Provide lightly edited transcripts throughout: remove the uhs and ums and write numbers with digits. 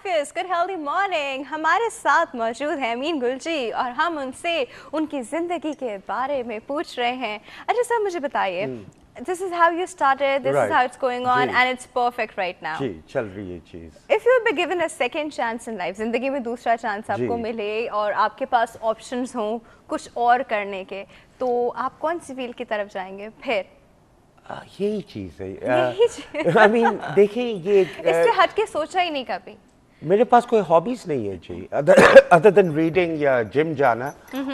Breakfast good healthy morning. हमारे साथ मौजूद है अमीन गुल जी और हम उनसे उनकी ज़िंदगी के बारे में पूछ रहे हैं। अच्छा सर, मुझे बताइए, this is how you started, this is how it's going on and it's perfect right now. जी, चल रही है चीज़। If you be given a second chance in life, ज़िंदगी में दूसरा चांस आपको मिले और आपके पास ऑप्शंस हों कुछ और करने के, तो आप कौन सी फील्ड की तरफ जाएंगे फिर? यही चीज़ है। I mean, देखिए ये इससे हट के सोचा ही नहीं कभी। मेरे पास कोई हॉबीज नहीं है जी, अदर देन रीडिंग या जिम जाना,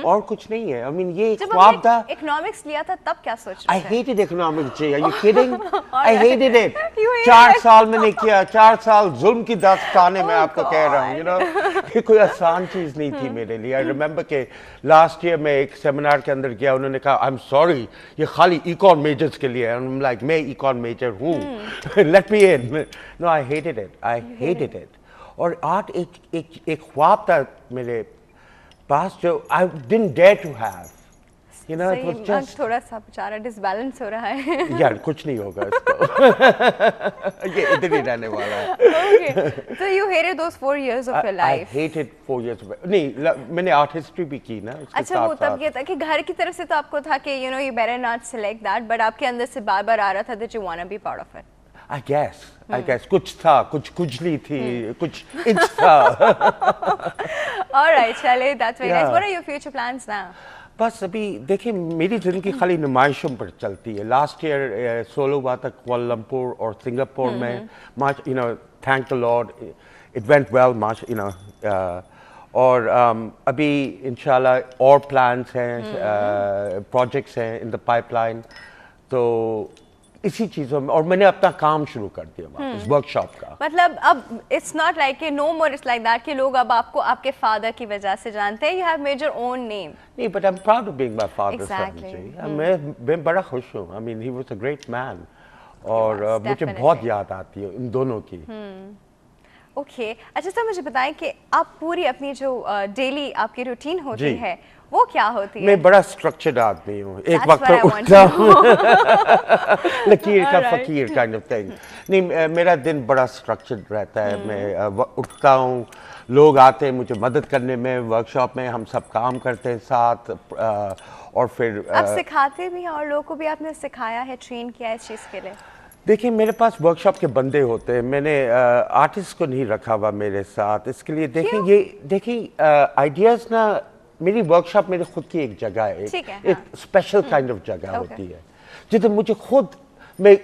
और कुछ नहीं है। I mean, ये ख्वाब था। इकोनॉमिक्स लिया था तब क्या सोच रहे थे? I hated economics ji, are you kidding? I hated it. 4 साल मैंने किया, 4 साल जुल्म की दास्तानें मैं आपको कह रहा हूँ, you know, ये कोई आसान चीज़ नहीं थी मेरे लिए। I remember के लास्ट ईयर मैं एक सेमिनार के अंदर गया, उन्होंने कहा I'm sorry, ये खाली इकॉन मेजर्स के लिए है। I'm like, मैं इकॉन मेजर हूँ, let me in. No, I hated it. I hated it. और आर्ट एक ख्वाब था मेरे पास जो I didn't dare to have. You know, it was just थोड़ा सा बेचारा डिसबैलेंस हो रहा है। यार कुछ नहीं होगा इसको। ये इधर ही रहने वाला है। Okay, so you hated those 4 years of your life. I hated 4 years of नहीं, मैंने आर्ट हिस्ट्री भी की ना। अच्छा, वो तब ये था कि घर की तरफ से तो आपको था कि you know you better not select that, but आपके अंदर से बार-बार आ रहा था that you wanna be part of it. I guess कुछ था, कुछ खुजली थी, कुछ इच था। All right, चलिए, that's very nice. What are your future plans now? बस अभी देखिए मेरी ज़िंदगी खाली नुमाइशों पर चलती है। लास्ट ईयर सोलो हुआ था कुआलालंपुर और सिंगापुर में। मार्च, you know, thank the Lord, it went well, March, you know, और अभी इंशाल्लाह और प्लान्स हैं, प्रोजेक्ट्स हैं इन द पाइपलाइन, तो इसी चीज़ों में। और मैंने अपना काम शुरू कर दिया वापस, वर्कशॉप का। मतलब अब it's not like no more it's like that कि लोग अब आपको आपके फादर की वजह से जानते हैं। You have made your own name. नहीं, but I am proud of being my father son. मैं बड़ा खुश हूँ। I mean he was a great man, और मुझे बहुत याद आती है इन दोनों की। ओके, अच्छा सर, मुझे बताएं कि आप पूरी अपनी जो डेली आपकी रूटीन होती है वो क्या होती है? मैं बड़ा स्ट्रक्चर्ड आदमी हूँ। एक वक्त पर उठता हूँ लकीर का फकीर काइंड ऑफ थिंग। नहीं, मेरा दिन बड़ा स्ट्रक्चर्ड रहता है। मैं उठता हूँ, लोग आते हैं मुझे मदद करने में, वर्कशॉप में हम सब काम करते हैं साथ, और फिर आप सिखाते भी हैं और लोगों को भी आपने सिखाया है, ट्रेन किया है इस चीज़ के लिए? देखिए मेरे पास वर्कशॉप के बंदे होते हैं, मैंने आर्टिस्ट को नहीं रखा हुआ मेरे साथ। इसके लिए देखिए आइडियाज़ ना, मेरी वर्कशॉप मेरी खुद की एक जगह है, एक स्पेशल काइंड ऑफ जगह होती है जिधर मुझे खुद, मैं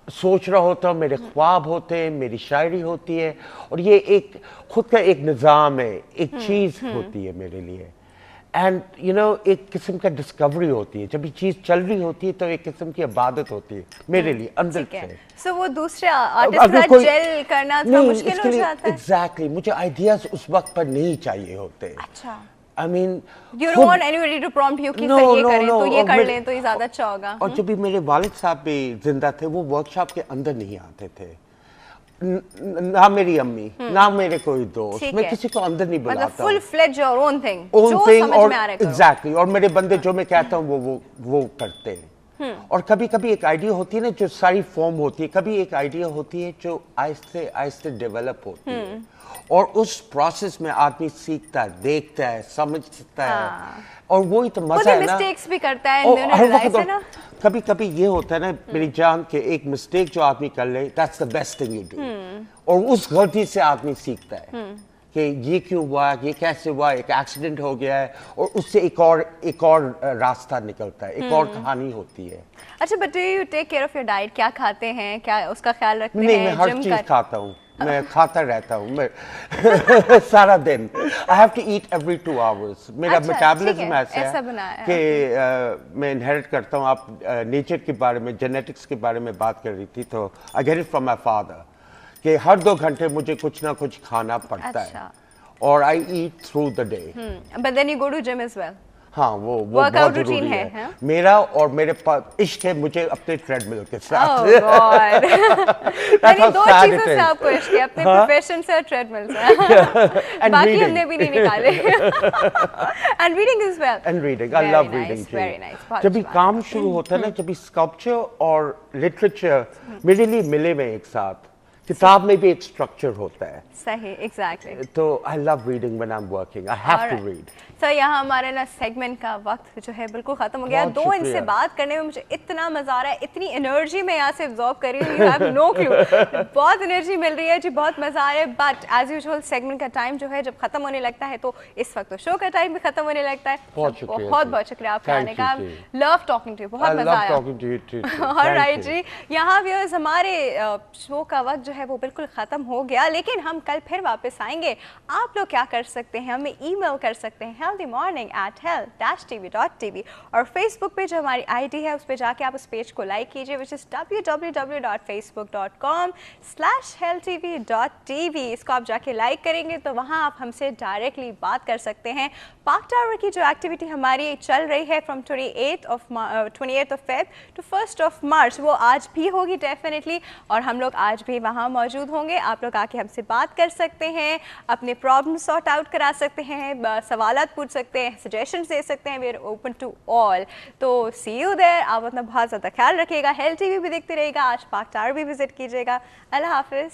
सोच रहा होता हूँ, मेरे ख्वाब होते हैं, मेरी शायरी होती है, और ये एक खुद का एक निज़ाम है, एक चीज़ होती है मेरे लिए। एंड यू नो, एक किस्म का डिस्कवरी होती है। जब ये चीज़ चल रही होती है तो एक किस्म की इबादत होती है मेरे लिए अंदर से। सो वो दूसरे आर्टिस्ट के साथ जेल करना थोड़ा मुश्किल हो जाता है। एग्जैक्टली, मुझे आइडियाज उस वक्त पर नहीं चाहिए होते। अच्छा, I mean, you don't want anybody to prompt you कि सर ये करें तो ये कर लें तो ये ज़्यादा अच्छा होगा। और जब भी मेरे वालिद साहब भी जिंदा थे, वो वर्कशॉप के अंदर नहीं आते थे, ना मेरी अम्मी, ना मेरे कोई दोस्त, मैं किसी को अंदर नहीं बुलाता। मतलब full fledge your own thing, जो समझ में आ रहा है। एग्जैक्टली, और मेरे बंदे जो मैं कहता हूँ वो करते हैं। और कभी कभी एक आइडिया होती है ना जो सारी फॉर्म होती है, कभी एक आइडिया होती है जो आहिस्ते आहिस्ते डेवलप होती है, और उस प्रोसेस में आदमी सीखता है, देखता है, समझता है, और वही तो मजा है ना। मिस्टेक्स भी करता है ना। कभी कभी ये होता है ना मेरी जान के, एक मिस्टेक जो आदमी कर ले, that's the best thing you do, और उस गलती से आदमी सीखता है कि ये क्यों हुआ, ये कैसे हुआ, एक एक्सीडेंट हो गया है, और उससे एक और रास्ता निकलता है, एक और कहानी होती है। अच्छा, but do you take care of your diet? क्या खाते हैं, क्या उसका ख्याल रखते हैं? नहीं, मैं हर चीज खाता हूँ, मैं खाता रहता हूँ मैं सारा दिन। I have to eat every 2 hours. मेरा मेटाबॉलिज्म ऐसा है कि मैं इनहेरिट करता हूँ। आप नेचर के बारे में, जेनेटिक्स के बारे में बात कर रही थी, तो I get it from my father कि हर 2 घंटे मुझे कुछ ना कुछ खाना पड़ता है, और I eat through the day. But then you go to gym as well? हाँ, वो बहुत जरूरी है मेरा, और मेरे पास इश्क है मुझे अपने ट्रेडमिल के साथ। दो चीजों से आपको इश्क है, अपने प्रोफेशन से और ट्रेडमिल से। बाकी हमने भी नहीं निकाले। And reading is well. And reading, I love reading. जब भी काम शुरू होता है ना, जब भी स्कल्पचर और लिटरेचर मेरे लिए मिले हुए एक साथ, किताब में भी एक स्ट्रक्चर होता है। सही, एग्जैक्टली। तो I love reading when I am working, I have to read. So यहाँ हमारे ना सेगमेंट का वक्त जो है बिल्कुल खत्म हो गया। दो इनसे बात करने में मुझे इतना मजा आ रहा है, इतनी एनर्जी मैं यहाँ से एब्जॉर्ब कर रही हूँ, यू हैव नो क्लू। बहुत एनर्जी मिल रही है जी, बहुत मजा आ रहा है। बट एज यूजुअल सेगमेंट का टाइम जो है जब खत्म होने लगता है तो इस वक्त तो शो का टाइम भी खत्म होने लगता है। बहुत शुक्रिया आपका आने का। लव टॉकिंग टू यू, बहुत मजा आया। ऑलराइट जी, यहाँ व्यूअर्स हमारे शो का वक्त जो है वो बिल्कुल खत्म हो गया, लेकिन हम कल फिर वापस आएंगे। आप लोग क्या कर सकते हैं, हमें ईमेल कर सकते हैं healthymorning@health-tv, और फेसबुक पे जो हमारी आईडी है उस पे जाके आप उस पेज को लाइक कीजिए, which is www.facebook.com/healthtv.tv। इसको आप जाके लाइक करेंगे तो वहाँ आप हमसे डायरेक्टली बात कर सकते हैं। पार्क टावर की जो एक्टिविटी हमारी चल रही है from 28th of Feb to 1st of March, वो आज भी होगी डेफिनेटली, और हम लोग आज भी वहाँ मौजूद होंगे। आप लोग आके हमसे बात कर सकते हैं, अपने प्रॉब्लम सॉर्ट आउट करा सकते हैं, सवालात पूछ सकते हैं, सजेशंस दे सकते हैं। We are open to all. तो सी यू देयर। आप अपना बहुत ज़्यादा ख्याल रखिएगा, हेल्थ टीवी भी देखते रहिएगा, आज पार्क टावर भी विजिट कीजिएगा। अल्लाह हाफिज़।